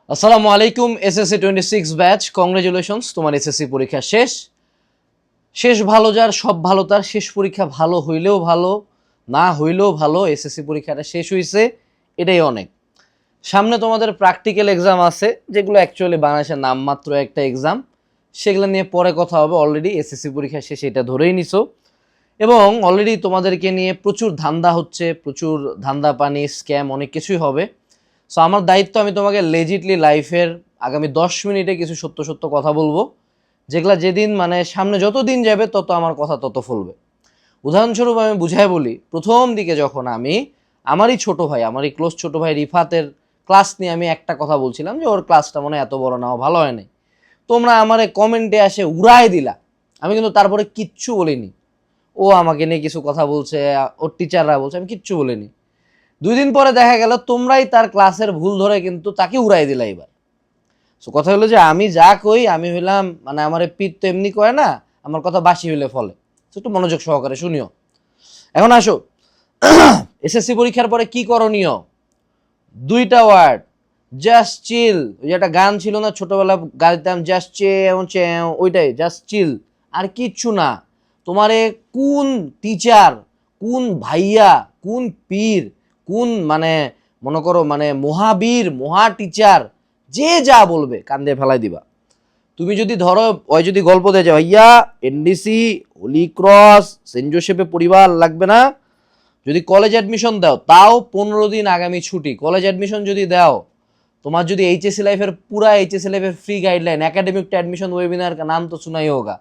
আসসালামু আলাইকুম। SSC 26 batch, congratulations, তোমার এসএসসি পরীক্ষা শেষ। শেষ ভালো যার, সব ভালো তার। শেষ পরীক্ষা ভালো হইলেও ভালো, না হইলেও ভালো, এসএসসি পরীক্ষাটা শেষ হয়েছে, এটাই অনেক। সামনে তোমাদের প্র্যাকটিক্যাল এক্সাম আছে, যেগুলো অ্যাকচুয়ালি বাংলাদেশের নামমাত্র একটা এক্সাম, সেগুলো নিয়ে পরে কথা হবে। অলরেডি এসএসসি পরীক্ষা শেষে এটা ধরেই নিছো, এবং অলরেডি তোমাদেরকে নিয়ে প্রচুর ধান্দা হচ্ছে, প্রচুর ধান্দা পানি, স্ক্যাম, অনেক কিছুই হবে। সো আমার দায়িত্ব, আমি তোমাকে লেজিটলি লাইফের আগামী 10 মিনিটে কিছু সত্য সত্য কথা বলবো, যেগুলা যেদিন মানে সামনে যত দিন যাবে তত আমার কথা তত ফলবে। উদাহরণস্বরূপ আমি বুঝাই বলি, প্রথম দিকে যখন আমি আমারই ছোট ভাই, আমারই ক্লোজ ছোট ভাই রিফাতের ক্লাস নিয়ে আমি একটা কথা বলছিলাম যে ওর ক্লাসটা মনে হয় এত বড় না, ভালো হয় নাই, তোমরা আমারে কমেন্টে আসে উড়ায় দিলা। আমি কিন্তু তারপরে কিচ্ছু বলিনি। ও আমাকে নিয়ে কিছু কথা বলছে, ওর টিচাররা বলছে, আমি কিচ্ছু বলিনি। 2 দিন পরে দেখা গেল তোমরাই তার ক্লাসের ভুল ধরে কিন্তু তাকে উড়াই দিলা এবার। সো কথা হলো যে আমি যা কই, আমি হইলাম মানে আমার পিঠ তো এমনি কয় না, আমার কথা বাসি হইলে ফলে। একটু মনোযোগ সহকারে শুনিও। এখন আসো, এসএসসি পরীক্ষার পরে কি করণীয়? 2টা ওয়ার্ড, জাস্ট চিল। ওই যে একটা গান ছিল না ছোটবেলা গাইতাম, জাস্ট চেও চেও, ওইটাই, জাস্ট চিল, আর কিচ্ছু না। তোমারে কোন টিচার, কোন ভাইয়া, কোন পীর, কোন মানে মনে করো মানে মহাবীর, মহা টিচার, যে যা বলবে কান্দে ফেলাই দিবা। তুমি যদি ধরো ওই যদি গল্প দিয়ে যাও, ভাইয়া এনডিসি, হোলি ক্রস, সেন্ট জোসেফে পরিবার লাগবে না। যদি কলেজ অ্যাডমিশন দাও তাও 15 দিন আগামী ছুটি। কলেজ অ্যাডমিশন যদি দাও, তোমার যদি এইচএসসি লাইফের পুরা এইচএসসি লাইফের free guideline, academic admission webinar নাম তো শোনাই হোগা,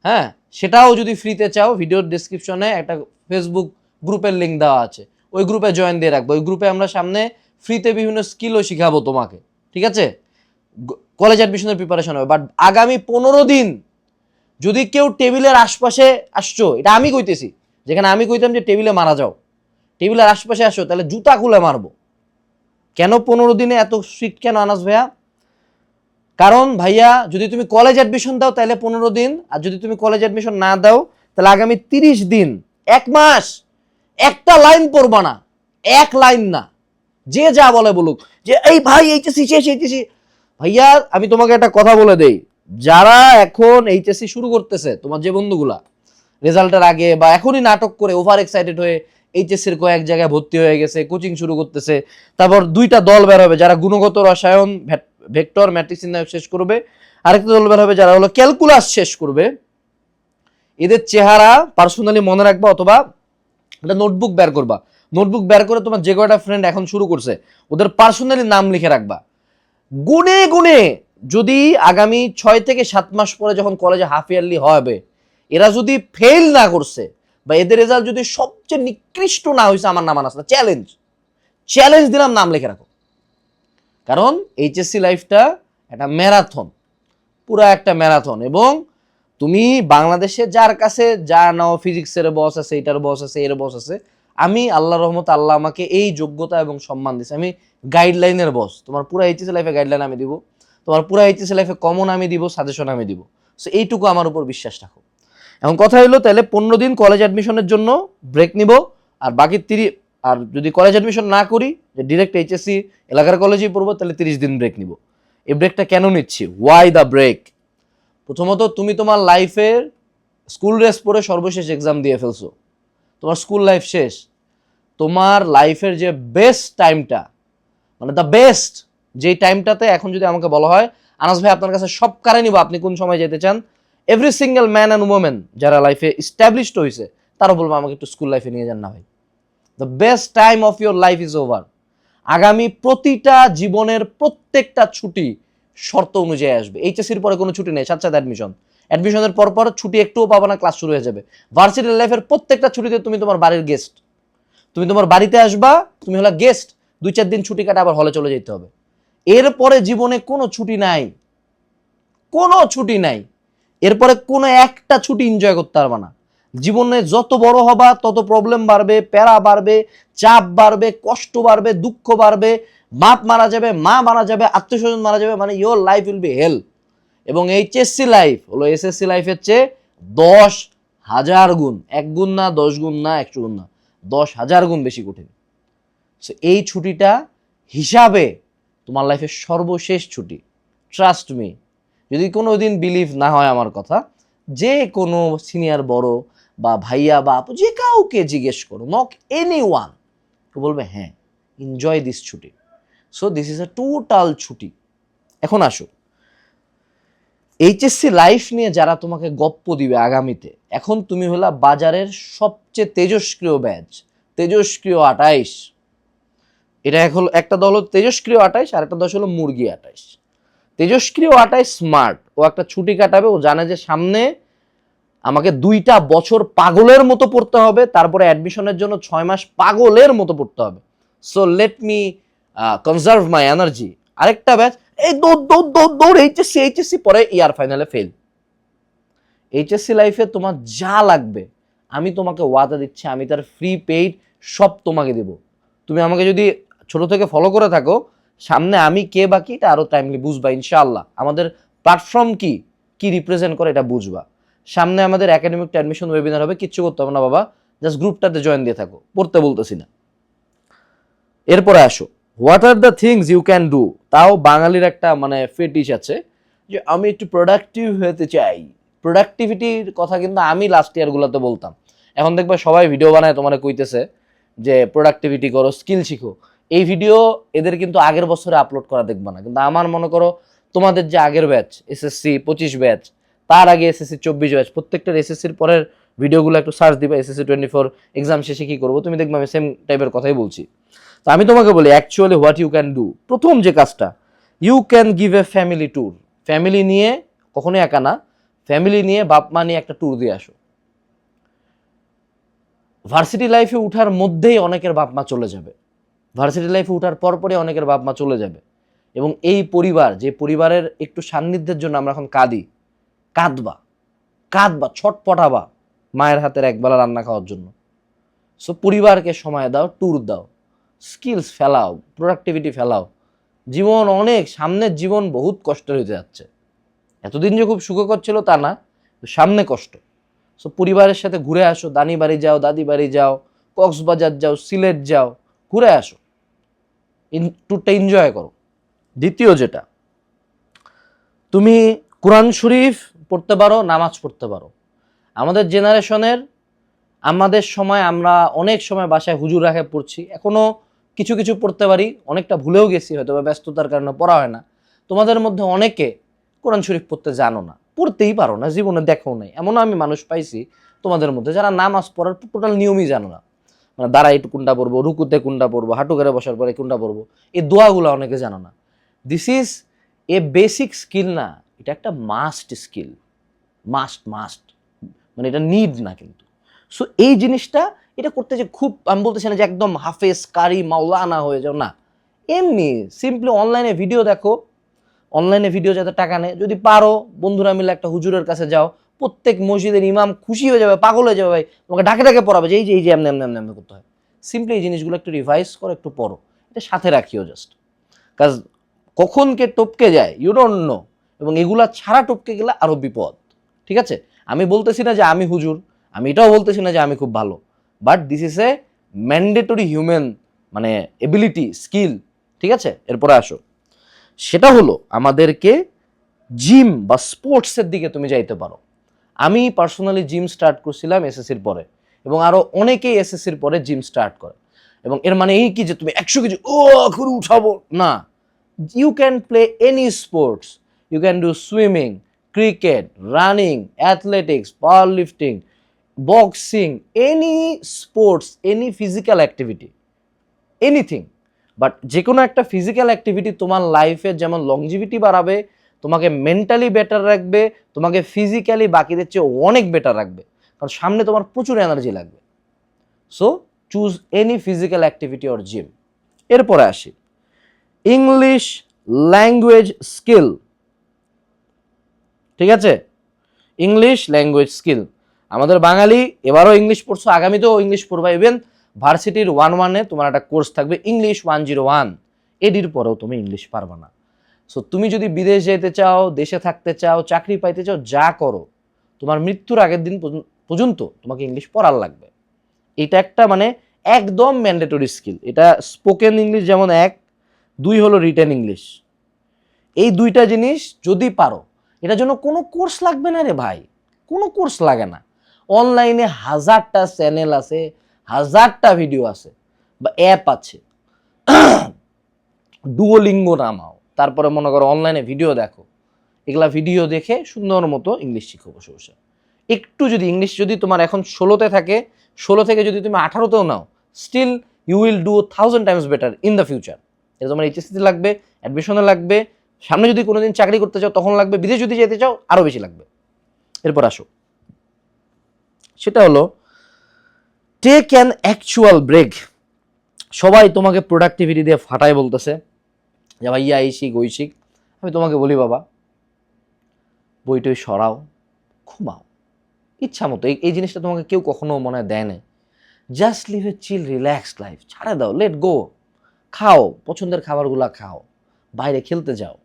হ্যাঁ, সেটাও যদি ফ্রিতে চাও, ভিডিওর ডিসক্রিপশনে একটা ফেসবুক গ্রুপের লিঙ্ক দেওয়া আছে, ওই গ্রুপে জয়েন দিয়ে রাখবো। ওই গ্রুপে আমরা সামনে ফ্রিতে বিভিন্ন স্কিলও শিখাবো তোমাকে, ঠিক আছে? কলেজ অ্যাডমিশনের প্রিপারেশন হবে। বাট আগামী 15 দিন যদি কেউ টেবিলের আশপাশে আসছো, এটা আমি কইতেছি, যেখানে আমি কইতাম যে টেবিলে মারা যাও, টেবিলের আশপাশে আসো তাহলে জুতা খুলে মারবো। কেন 15 দিনে এত স্ট্রিক্ট কেন আনাস ভাইয়া? কারণ ভাইয়া যদি তুমি কলেজ অ্যাডমিশন দাও তাহলে 15 দিন, আর যদি তুমি কলেজ অ্যাডমিশন না দাও তাহলে আগামী 30 দিন, 1 মাস, একটা লাইন পড়বা না, এক লাইন না। যে যা বলে বলুক, যে এই ভাই এইচএসসি শেষ, এইচএসসি। ভাইয়া আমি তোমাকে একটা কথা বলে দেই, যারা এখন এইচএসসি শুরু করতেছে, তোমার যে বন্ধুগুলা রেজাল্টের আগে বা এখনই নাটক করে ওভার এক্সাইটেড হয়ে এইচএসসির কয়েক জায়গায় ভর্তি হয়ে গেছে, কোচিং শুরু করতেছে, তারপর 2টা দল বের হবে, যারা গুণগত রসায়ন ভেক্টর ম্যাট্রিক্স শেষ করবে, আরেকটা দল বের হবে যারা হলো ক্যালকুলাস শেষ করবে। এদের চেহারা পার্সোনালি মনে রাখবা, অথবা একটা নোটবুক বের করবা। নোটবুক বের করে তোমার যে কয়টা ফ্রেন্ড এখন শুরু করছে ওদের পার্সোনালি নাম লিখে রাখবা। গুনে গুনে যদি আগামী 6 থেকে 7 মাস পরে যখন কলেজে হাফ ইয়ারলি হবে, এরা যদি ফেল না করছে বা এদের রেজাল্ট যদি সবচেয়ে নিকৃষ্ট না হয়েছে, আমার নাম আনাস না, চ্যালেঞ্জ, চ্যালেঞ্জ দিলাম, নাম লিখে রাখো। কারণ এইচএসসি লাইফটা একটা ম্যারাথন, পুরো একটা ম্যারাথন। এবং তুমি বাংলাদেশে যার কাছে যা নাও, ফিজিক্সের বস আছে, এটার বস আছে, এর বস আছে, আমি আল্লাহর রহমত, আল্লাহ আমাকে এই যোগ্যতা এবং সম্মান দিচ্ছে, আমি গাইডলাইনের বস। তোমার পুরো এইচএসসি লাইফে গাইডলাইন আমি দিব, তোমার পুরো এইচএসসি লাইফে কমন আমি দিব, সাজেশন আমি দিব। সো এইটুকু আমার উপর বিশ্বাস রাখো। এখন কথা হলো, তাহলে 15 দিন কলেজ অ্যাডমিশনের জন্য ব্রেক নিব, আর বাকি 30, আর যদি কলেজ অ্যাডমিশন না করি, যে ডিরেক্ট এইচএসসি এলাকার কলেজেই পড়বো, তাহলে 30 দিন ব্রেক নিব। এই ব্রেকটা কেন নিচ্ছি? Why the break? প্রথমত, তুমি তোমার লাইফের স্কুল ড্রেস পরে সর্বশেষ এক্সাম দিয়ে ফেলছো, তোমার স্কুল লাইফ শেষ। তোমার লাইফের যে বেস্ট টাইমটা, মানে দ্য বেস্ট, যেই টাইমটাতে এখন যদি আমাকে বলা হয় আনাস ভাই আপনার কাছে সব কারে নিব, আপনি কোন সময় যেতে চান, every single man and women যারা লাইফে ইস্টাবলিশড হয়েছে তারা বলবো আমাকে একটু স্কুল লাইফে নিয়ে যান না ভাই। The best time of your life is over. আগামী প্রতিটা জীবনের প্রত্যেকটা ছুটি শর্ত অনুযায়ী আসবে। এইচএসসির পরে কোনো ছুটি নেই, সাথে সাথে অ্যাডমিশন, অ্যাডমিশনের পর পর ছুটি একটুও পাবে না, ক্লাস শুরু হয়ে যাবে। ভার্সিটি লাইফের প্রত্যেকটা ছুটিতে তুমি তোমার বাড়ির গেস্ট, তুমি তোমার বাড়িতে আসবা, তুমি হলো গেস্ট, 2-4 দিন ছুটি কাটা আবার হলে চলে যেতে হবে। এরপরে জীবনে কোনো ছুটি নাই, কোনো ছুটি নাই। এরপরে কোনো একটা ছুটি এনজয় করতে পারবা না। জীবনে যত বড় হবা তত প্রবলেম বাড়বে, প্যারা বাড়বে, চাপ বাড়বে, কষ্ট বাড়বে, দুঃখ বাড়বে, বাপ মারা যাবে, মা মারা যাবে, আত্মীয় স্বজন মারা যাবে, মানে ইয়োর লাইফ উইল বি হেল। এবং এইচএসসি লাইফ হলো এসএসসি লাইফের চেয়ে 10,000 গুণ, 1 গুণ না, 10 গুণ না, 100 গুণ না, 10,000 গুণ বেশি কঠিন। এই ছুটিটা হিসাবে তোমার লাইফের সর্বশেষ ছুটি। ট্রাস্ট মি, যদি কোনো দিন বিলিভ না হয় আমার কথা, যে কোনো সিনিয়র বড় বা ভাইয়া বা আপু যে কাউকে জিজ্ঞেস করো, নক এনি ওয়ান, বলবে হ্যাঁ এনজয় দিস ছুটি। So this is a total ছুটি। এখন আসো, এইচএসসি লাইফ নিয়ে যারা তোমাকে গপ্প দিবে আগামীতে, এখন তুমি হলা বাজারের সবচেয়ে তেজস্ক্রিয় ব্যাচ, তেজস্ক্রিয় 28। এটা এখন একটা দল হলো তেজস্ক্রিয় 28, আর একটা দল হলো মুরগি 28। তেজস্ক্রিয় 28 স্মার্ট, ও একটা ছুটি কাটাবে, ও জানে যে সামনে আমাকে 2টা বছর পাগলের মতো পড়তে হবে, তারপরে অ্যাডমিশনের জন্য 6 মাস পাগলের মতো পড়তে হবে। So let me conserve my energy. আরেকটা ব্যাচ এই দৌড় দৌড় দৌড় দৌড়, এইচএসসি পরে ইয়ার ফাইনালে ফেল। এইচএসসি লাইফে তোমার যা লাগবে আমি তোমাকে ওয়াদা দিচ্ছি, আমি তার ফ্রি পেইড সব তোমাকে দেব। তুমি আমাকে যদি ছোট থেকে ফলো করে থাকো, সামনে আমি কে বা কি এটা আরো টাইমলি বুঝবা ইনশাআল্লাহ। আমাদের প্ল্যাটফর্ম কি কি রিপ্রেজেন্ট করে এটা বুঝবা। সামনে আমাদের একাডেমিক অ্যাডমিশন ওয়েবিনার হবে, কিচ্ছু করতে হবে না বাবা, জাস্ট গ্রুপটাতে জয়েন দিয়ে থাকো, পড়তে বলতেছি না। এরপরে আসো, what are the things you can do. তাও বাঙালির একটা মানে ফেটিশ আছে যে আমি একটু প্রোডাক্টিভ হতে চাই। প্রোডাক্টিভিটির কথা কিন্তু আমি লাস্ট ইয়ারগুলোতে বলতাম, এখন দেখবে সবাই ভিডিও বানায় তোমার কইতেছে যে প্রোডাক্টিভিটি করো, স্কিল শিখো। এই ভিডিও এদের কিন্তু আগের বছরে আপলোড করা দেখবা না, কিন্তু আমার মনে করো তোমাদের যে আগের ব্যাচ এসএসসি 25 ব্যাচ, তার আগে এসএসসি 24 ব্যাচ, প্রত্যেকটার এসএসসির পরের ভিডিওগুলো একটু সার্চ দিবা, এসএসসি 24 এক্সাম শেষে কি করবো, তুমি দেখবে আমি সেম টাইপের কথাই বলছি। তো আমি তোমাকে বলি actually what you can do. প্রথম যে কাজটা, you can give a family tour. Family নিয়ে, কখনোই একা না, ফ্যামিলি নিয়ে বাপ মা নিয়ে একটা ট্যুর দিয়ে আসো। ভার্সিটি লাইফে উঠার মধ্যেই অনেকের বাপ মা চলে যাবে, ভার্সিটি লাইফে উঠার পরপরই অনেকের বাপ মা চলে যাবে, এবং এই পরিবার, যে পরিবারের একটু সান্নিধ্যের জন্য আমরা এখন কাঁদি, কাঁদবা কাঁদবা ছটপটাবা মায়ের হাতের একবেলা রান্না খাওয়ার জন্য। সো পরিবারকে সময় দাও, ট্যুর দাও, স্কিলস ফেলাও, প্রোডাক্টিভিটি ফেলাও। জীবন অনেক, সামনের জীবন বহুত কষ্টের হতে যাচ্ছে। এতদিন যে খুব সুখকর ছিল তা না, সামনে কষ্ট। সো পরিবারের সাথে ঘুরে আসো, দানি বাড়ি যাও, দাদি বাড়ি যাও, কক্সবাজার যাও, সিলেট যাও, ঘুরে আসো, ট্যুরটা এনজয় করো। দ্বিতীয় যেটা, তুমি কোরআন শরীফ পড়তে পারো, নামাজ পড়তে পারো। আমাদের জেনারেশনের, আমাদের সময় আমরা অনেক সময় বাসায় হুজুর রাখে পড়ছি, এখনো কিছু কিছু পড়তে পারি, অনেকটা ভুলেও গেছি হয়তো বা ব্যস্ততার কারণে পড়া হয় না। তোমাদের মধ্যে অনেকে কোরআন শরীফ পড়তে জানো না, পড়তেই পারো না, জীবনে দেখো নাই, এমনও আমি মানুষ পাইছি তোমাদের মধ্যে যারা নামাজ পড়ার টোটাল নিয়মই জানো না। মানে দাঁড়াই কোনটা পড়বো, রুকুতে কোনটা পড়বো, হাঁটু করে বসার পরে কোনটা পড়বো, এই দোয়াগুলো অনেকে জানো না। This is a basic skill না, এটা একটা মাস্ট স্কিল, মাস্ট মাস্ট, মানে এটা নিড না কিন্তু। সো এই জিনিসটা এটা করতে যে খুব, আমি বলতেছি না যে একদম হাফেজ কারি মাওলানা হয়ে যাও না, এমনি সিম্পলি অনলাইনে ভিডিও দেখো, অনলাইনে ভিডিও যাতে টাকা নেয়, যদি পারো বন্ধুরা মিলে একটা হুজুরের কাছে যাও, প্রত্যেক মসজিদের ইমাম খুশি হয়ে যাবে, পাগল হয়ে যাবে, ভাই তোমাকে ডাকে ডাকে পড়াবে যে এই যে এমনি এমনি এমনি এমনি করতে হয়। সিম্পলি এই জিনিসগুলো একটু রিভাইজ করো, একটু পড়ো, এটা সাথে রাখিও জাস্ট, কাজ কখন কে টপকে যায় ইউ ডোন্ট নো, এবং এগুলা ছাড়া টপকে গেলে আরো বিপদ। ঠিক আছে, আমি বলতেছি না যে আমি হুজুর, আমি এটাও বলতেছি না যে আমি খুব ভালো, but this is a mandatory human মানে এবিলিটি, স্কিল। ঠিক আছে, এরপরে আসো, সেটা হলো আমাদেরকে জিম বা স্পোর্টসের দিকে তুমি যাইতে পারো। আমি পার্সোনালি জিম স্টার্ট করছিলাম এসএসসির পরে, এবং আরো অনেকেই এসএসসির পরে জিম স্টার্ট করে। এবং এর মানে এই কি যে তুমি 100 কেজি ও করে উঠাবো না, you can play any sports, you can do swimming, cricket, running, athletics, powerlifting, boxing, any sports, any physical activity, anything. But যে কোনো একটা ফিজিক্যাল অ্যাক্টিভিটি তোমার লাইফে যেমন লংজিভিটি বাড়াবে, তোমাকে মেন্টালি বেটার রাখবে, তোমাকে ফিজিক্যালি বাকিদের চেয়ে অনেক বেটার রাখবে, কারণ সামনে তোমার প্রচুর এনার্জি লাগবে। So choose any physical activity or gym. এরপরে আসি, ইংলিশ ল্যাঙ্গুয়েজ স্কিল। ঠিক আছে, ইংলিশ ল্যাঙ্গুয়েজ স্কিল। আমাদের বাঙালি এবারও ইংলিশ পড়ছো, আগামীতেও ইংলিশ পড়বা। ইভেন ভার্সিটির 1-1-এ তোমার একটা কোর্স থাকবে ইংলিশ 101, এডির পরেও তুমি ইংলিশ পারবা না। সো তুমি যদি বিদেশ যেতে চাও, দেশে থাকতে চাও, চাকরি পাইতে চাও, যা করো, তোমার মৃত্যুর আগের দিন পর্যন্ত তোমাকে ইংলিশ পড়ার লাগবে। এটা একটা মানে একদম ম্যান্ডেটরি স্কিল। এটা স্পোকেন ইংলিশ যেমন এক, 2 হলো রিটেন ইংলিশ। এই 2টা জিনিস যদি পারো, এটার জন্য কোনো কোর্স লাগবে না রে ভাই, কোনো কোর্স লাগে না। অনলাইনে হাজারটা চ্যানেল আছে, হাজারটা ভিডিও আছে বা অ্যাপ আছে। ডুওলিঙ্গো নামাও, তারপরে মনে করো অনলাইনে ভিডিও দেখো, এগুলা ভিডিও দেখে সুন্দর মতো ইংলিশ শিখো বসে বসে। একটু যদি ইংলিশ যদি তোমার এখন 16তে থাকে, 16 থেকে যদি তুমি 18তেও নাও, still you will do 1000 times better in the future. এটা তোমার এইচএসসিতে লাগবে, অ্যাডমিশনে লাগবে, সামনে যদি কোনোদিন চাকরি করতে চাও তখন লাগবে, বিদেশ যদি যেতে চাও আরও বেশি লাগবে। এরপর আসো, সেটা হলো টেক অ্যান অ্যাকচুয়াল ব্রেক। সবাই তোমাকে প্রোডাক্টিভিটি দিয়ে ফাটায় বলতেছে যে ভাইয়া এই শিখ ওই শিখ। আমি তোমাকে বলি বাবা, বইটই সরাও, ঘুমাও ইচ্ছা মতো। এই জিনিসটা তোমাকে কেউ কখনো মনে হয় দেয় না। জাস্ট লিভ এ চিল রিল্যাক্সড লাইফ, ছাড়ে দাও, লেট গো। খাও, পছন্দের খাবারগুলো খাও, বাইরে খেলতে যাও,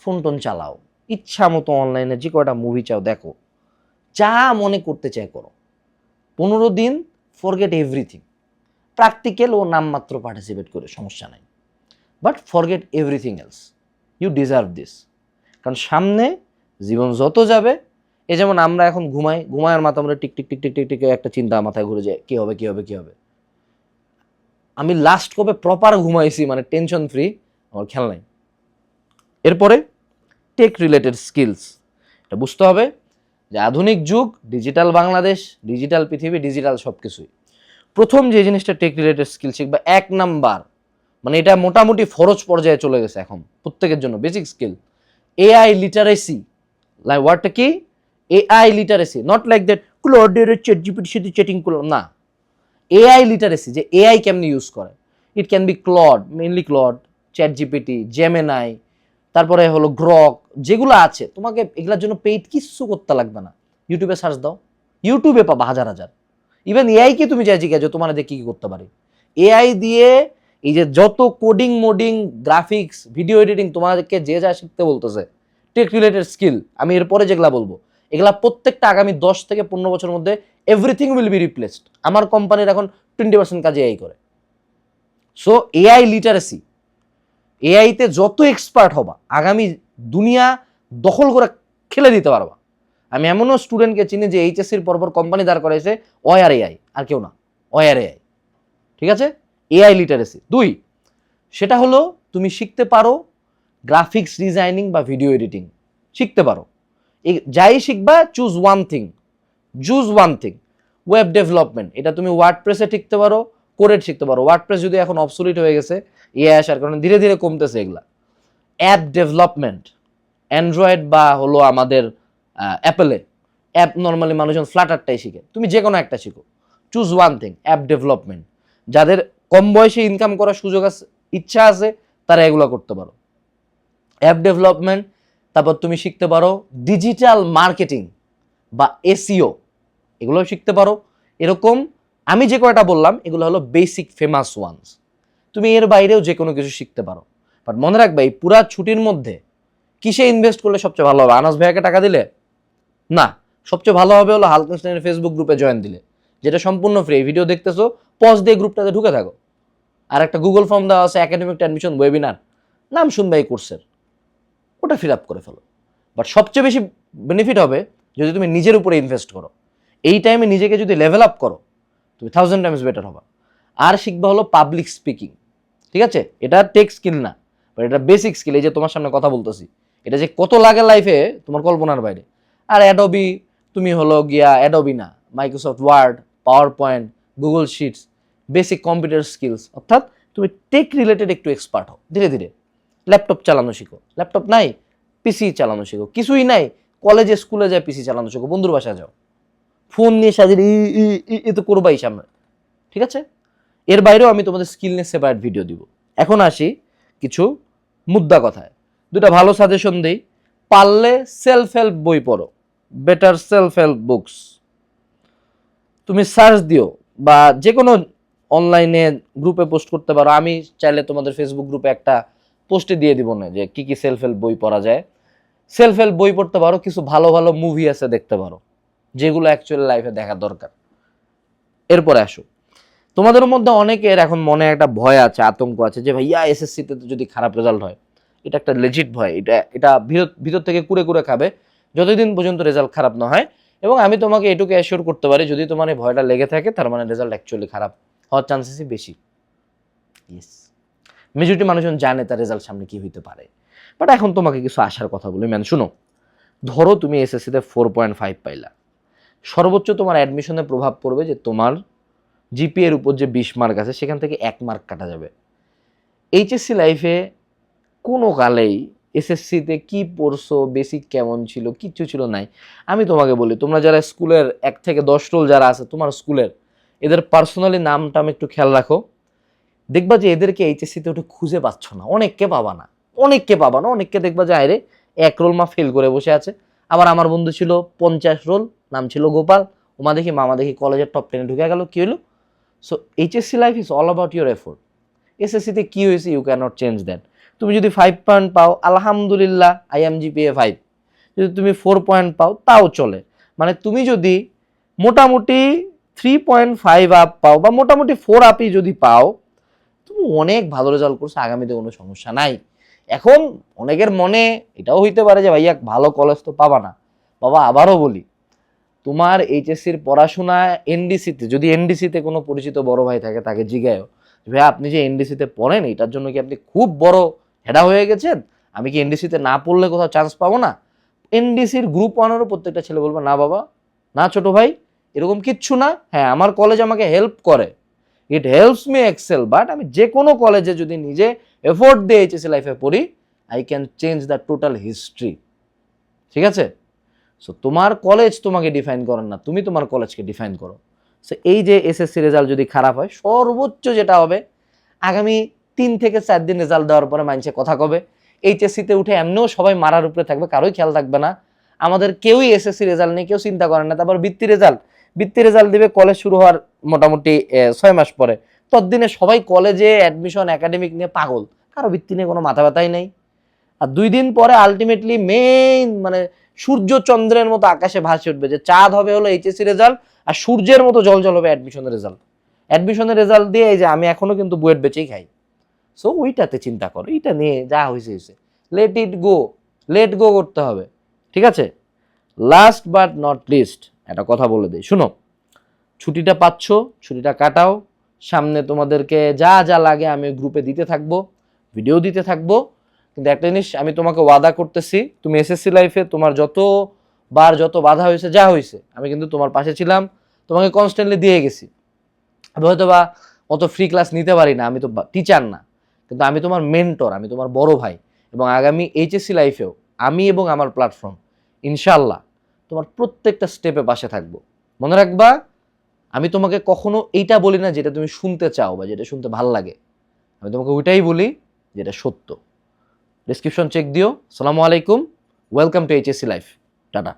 ফোন টোন চালাও, ইচ্ছা মতো অনলাইনে যে কয়টা মুভি চাও দেখো, যা মনে করতে চাই করো। 15 দিন ফরগেট এভরিথিং। প্র্যাকটিক্যাল ও নামমাত্র পার্টিসিপেট করে সমস্যা নাই, but forget everything else. You deserve this. কারণ সামনে জীবন যত যাবে, এই যেমন আমরা এখন ঘুমায়ের মাথা আমরা tick tick tick tick tick tick একটা চিন্তা মাথায় ঘুরে যায়, কী হবে কী হবে কী হবে। আমি লাস্ট কবে প্রপার ঘুমাইছি মানে টেনশন ফ্রি, আমার খেয়াল নাই। এরপরে টেক রিলেটেড স্কিলস। এটা বুঝতে হবে যে আধুনিক যুগ, ডিজিটাল বাংলাদেশ, ডিজিটাল পৃথিবী, ডিজিটাল সব কিছুই। প্রথম যে জিনিসটা টেক রিলেটেড স্কিল শিখবে, 1 নাম্বার, মানে এটা মোটামুটি ফরজ পর্যায়ে চলে গেছে এখন প্রত্যেকের জন্য, basic skill AI literacy. Like ওয়ার্ডটা কি? AI literacy, not like that ক্লডের চ্যাট জিপিটির সাথে চ্যাটিং করলাম না। এআই লিটারেসি, যে এআই কেমনি ইউজ করে। It can be Claude, mainly Claude, ChatGPT, Gemini, তারপরে হলো গ্রক, যেগুলো আছে তোমাকে এগুলোর জন্য পেইড কিচ্ছু করতে লাগবে না। ইউটিউবে সার্চ দাও, ইউটিউবে পাবা হাজার হাজার। ইভেন এআইকে তুমি যাই জিজ্ঞাসা তোমার দিয়ে কী কী করতে পারি, এআই দিয়ে এই যে যত coding modding graphics video editing তোমাদেরকে যে যা শিখতে বলতেছে টেক রিলেটেড স্কিল, আমি এরপরে যেগুলা বলবো এগুলা প্রত্যেকটা আগামী 10 থেকে 15 বছরের মধ্যে এভরিথিং উইল বি রিপ্লেসড। আমার কোম্পানির এখন 20% কাজ এআই করে। সো এআই লিটারেসি, এআইতে যত এক্সপার্ট হবা আগামী দুনিয়া দখল করে খেলে দিতে পারবা। আমি এমনও স্টুডেন্টকে চিনি যে এইচএসসির পরপর কোম্পানি দাঁড় করাইছে আর এআই, আর কেউ না, আর এআই। ঠিক আছে, এআই লিটারেসি। 2, সেটা হলো তুমি শিখতে পারো গ্রাফিক্স ডিজাইনিং বা ভিডিও এডিটিং শিখতে পারো। এই যাই শিখবা, choose one thing. Web development, এটা তুমি ওয়ার্ডপ্রেসে শিখতে পারো, কোডেড শিখতে পারো। ওয়ার্ডপ্রেস যদি এখন অবসোলিট হয়ে গেছে এআই আসার কারণে, ধীরে ধীরে কমতেছে এগুলা। অ্যাপ ডেভেলপমেন্ট, অ্যান্ড্রয়েড বা হলো আমাদের অ্যাপেলে অ্যাপ নর্মালি মানুষজন ফ্লাটারটাই শিখে, তুমি যে কোনো একটা শিখো। Choose one thing, app development. যাদের কম বয়সে ইনকাম করার সুযোগ আছে, ইচ্ছা আছে, তারা এগুলো করতে পারো, অ্যাপ ডেভেলপমেন্ট। তারপর তুমি শিখতে পারো ডিজিটাল মার্কেটিং বা এসইও, এগুলো শিখতে পারো। এরকম আমি যে কয়টা বললাম এগুলো হলো বেসিক ফেমাস ওয়ানস। তুমি এর বাইরেও যে কোনো কিছু শিখতে পারো, বাট মনে রাখবে এই পুরা ছুটির মধ্যে কিসে ইনভেস্ট করলে সবচেয়ে ভালো হবে? আনাস ভাইয়াকে টাকা দিলে না, সবচেয়ে ভালো হবে হলো হালকা স্টাইনের ফেসবুক গ্রুপে জয়েন দিলে, যেটা সম্পূর্ণ ফ্রি। ভিডিও দেখতেছো, পজ দিয়ে গ্রুপটাতে ঢুকে থাকো। আর একটা গুগল ফর্ম দেওয়া আছে, একাডেমিক অ্যাডমিশন ওয়েবিনার, নাম শুনবে এই কোর্সের, ওটা ফিল আপ করে ফেলো। বাট সবচেয়ে বেশি বেনিফিট হবে যদি তুমি নিজের উপরে ইনভেস্ট করো। এই টাইমে নিজেকে যদি লেভেল আপ করো, তুমি 1000 টাইমস বেটার হবা। আর শিখবা হলো পাবলিক স্পিকিং। ঠিক আছে, এটা টেক স্কিল না, বাট এটা বেসিক স্কিল। এই যে তোমার সামনে কথা বলতেছি, এটা যে কত লাগে লাইফে তোমার কল্পনার বাইরে। আর অ্যাডোবি, তুমি হলো গিয়া অ্যাডোবি না, Microsoft Word, PowerPoint, Google Sheets, basic computer skills. অর্থাৎ তুমি টেক রিলেটেড একটু এক্সপার্ট হও ধীরে ধীরে। ল্যাপটপ চালানো শিখো, ল্যাপটপ নাই পিসি চালানো শিখো, কিছুই নাই কলেজে স্কুলে যায় পিসি চালানো শিখো, বন্ধুর বাসায় যাও, ফোন নিয়ে সাজিয়ে এ তো করবাই সামনে। ঠিক আছে, এর বাইরেও আমি তোমাদের স্কিল নিয়ে সেপারেট ভিডিও দিব। এখন আসি কিছু মুদ্রা কথায়, দুটা ভালো সাজেশন দেই। পারলে সেলফ হেল্প বই পড়ো, বেটার সেলফ হেল্প বুকস। তুমি সার্চ দিও বা যে কোনো অনলাইনে গ্রুপে পোস্ট করতে পারো। আমি চাইলে তোমাদের ফেসবুক গ্রুপে একটা পোস্টে দিয়ে দিব না যে কি কি সেলফ হেল্প বই পড়া যায়। সেলফ হেল্প বই পড়তে পারো, কিছু ভালো ভালো মুভি আছে দেখতে পারো, যেগুলো অ্যাকচুয়ালি লাইফে দেখা দরকার। এরপরে আসো, তোমাদের মধ্যে অনেকের এখন মনে একটা ভয় আছে, আতঙ্ক আছে যে ভাইয়া এসএসসিতে যদি খারাপ রেজাল্ট হয়, এটা একটা লেজিট ভয়, এটা এটা ভিতর থেকে কুড়ে কুড়ে খাবে যতদিন পর্যন্ত রেজাল্ট খারাপ না হয়। এবং আমি তোমাকে এটুকু অ্যাসিওর করতে পারি, যদি তোমার এই ভয়টা লেগে থাকে তার মানে রেজাল্ট অ্যাকচুয়ালি খারাপ হওয়ার চান্সেসই বেশি। ইয়েস, মেজরিটি মানুষজন জানে তার রেজাল্ট সামনে কি হইতে পারে। বাট এখন তোমাকে কিছু আশার কথা বলি ম্যান, শুনো। ধরো তুমি এসএসসিতে 4.5 পাইলা, সর্বোচ্চ তোমার অ্যাডমিশনে প্রভাব পড়বে যে তোমার জিপিএর উপর যে 20 মার্ক আছে সেখান থেকে 1 মার্ক কাটা যাবে। এইচএসসি লাইফে কোনো কালেই এসএসসিতে কি পড়ছো, বেসিক কেমন ছিল, কিচ্ছু ছিল নাই। আমি তোমাকে বলি, তোমরা যারা স্কুলের 1 থেকে 10 রোল যারা আছে তোমার স্কুলের, এদের পার্সোনালি নামটা আমি একটু খেয়াল রাখো, দেখবা যে এদেরকে এইচএসসিতে ওটা খুঁজে পাচ্ছ না, অনেককে পাবা না, অনেককে দেখবা যে আরে 1 রোল মা ফেল করে বসে আছে। আবার আমার বন্ধু ছিল 50 রোল, নাম ছিল গোপাল, ওমা দেখি মামা দেখি কলেজের টপ 10-এ ঢুকে গেল, কি হলো? So HSC life is all about your effort. এসএসসিতে কি হয়েছে, you can not change that. তুমি যদি 5 পয়েন্ট পাও, আলহামদুলিল্লাহ, IMGPA 5। যদি তুমি 4 পয়েন্ট পাও তাও চলে। মানে তুমি যদি মোটামুটি 3.5 আপ পাও বা মোটামুটি 4 আপই যদি পাও, তুমি অনেক ভালো রেজাল্ট করছো, আগামীতে কোনো সমস্যা নাই। এখন অনেকের মনে এটাও হইতে পারে যে ভাইয়া ভালো কলেজ তো পাবা না। বাবা আবারও বলি, তোমার এইচএসসির পড়াশোনা এনডিসিতে, যদি এনডিসিতে কোনো পরিচিত বড় ভাই থাকে তাকে জিজ্ঞাসা, ভাইয়া আপনি যে এনডিসিতে পড়েন এটার জন্য কি আপনি খুব বড় হেডা হয়ে গেছেন? আমি কি এনডিসিতে না পড়লে কোথাও চান্স পাবো না? এনডিসির গ্রুপ 1-এরও প্রত্যেকটা ছেলে বলবে, না বাবা, না ছোট ভাই, এরকম কিচ্ছু না। হ্যাঁ, আমার কলেজ আমাকে হেল্প করে, it helps me excel, but আমি যে কোনো কলেজে যদি নিজে এফোর্ট দিয়ে এইচএসসি লাইফে পড়ি, I can change the total history. ঠিক আছে? সো তোমার কলেজ তোমাকে ডিফাইন করেন না, তুমি তোমার কলেজকে ডিফাইন করো। সো এই যে এসএসসি রেজাল্ট যদি খারাপ হয়, সর্বোচ্চ যেটা হবে, আগামী 3 থেকে 4 দিন রেজাল্ট দেওয়ার পরে মানুষে কথা কবে, এইচএসসিতে উঠে এমনিও সবাই মারার উপরে থাকবে, কারোই খেয়াল থাকবে না। আমাদের কেউই এসএসসি রেজাল্ট নিয়ে কেউ চিন্তা করেন না। তারপর বৃত্তি রেজাল্ট দিবে কলেজ শুরু হওয়ার মোটামুটি 6 মাস পরে। ততদিনে সবাই কলেজে অ্যাডমিশন, একাডেমিক নিয়ে পাগল, কারো বৃত্তি নিয়ে কোনো মাথা ব্যথাই নেই। আর 2 দিন পরে আলটিমেটলি মেইন মানে সূর্য চন্দ্রের মতো আকাশে ভাসে উঠবে, যে চাঁদ হবে হলো এইচএসসি রেজাল্ট, আর সূর্যের মতো জলজল হবে অ্যাডমিশনের রেজাল্ট। অ্যাডমিশনের রেজাল্ট দিয়ে এই যে আমি এখনো কিন্তু বুয়েট বেচেই খাই। সো ওইটাতে চিন্তা করো, এইটা নিয়ে যা হয়েছে লেট গো করতে হবে। ঠিক আছে? লাস্ট বাট নট লিস্ট একটা কথা বলে দিই, শুনো। ছুটিটা পাচ্ছ, ছুটিটা কাটাও। সামনে তোমাদেরকে যা যা লাগে আমি গ্রুপে দিতে থাকবো, ভিডিও দিতে থাকবো। কিন্তু একটা জিনিস আমি তোমাকে ওয়াদা করতেছি, তুমি এসএসসি লাইফে তোমার যত বাধা হয়েছে, যা হয়েছে, আমি কিন্তু তোমার পাশে ছিলাম, তোমাকে কনস্ট্যান্টলি দিয়ে গেছি। আমি হয়তো বা অত ফ্রি ক্লাস নিতে পারি না, আমি তো টিচার না, কিন্তু আমি তোমার মেন্টর, আমি তোমার বড় ভাই। এবং আগামী এইচএসসি লাইফেও আমি এবং আমার প্ল্যাটফর্ম ইনশাল্লাহ তোমার প্রত্যেকটা স্টেপে পাশে থাকবো। মনে রাখবা, আমি তোমাকে কখনো এইটা বলি না যেটা তুমি শুনতে চাও বা যেটা শুনতে ভাল লাগে, আমি তোমাকে ওইটাই বলি যেটা সত্য। ডিসক্রিপশন চেক দিও। আসসালামু আলাইকুম, welcome to HSC life, tata.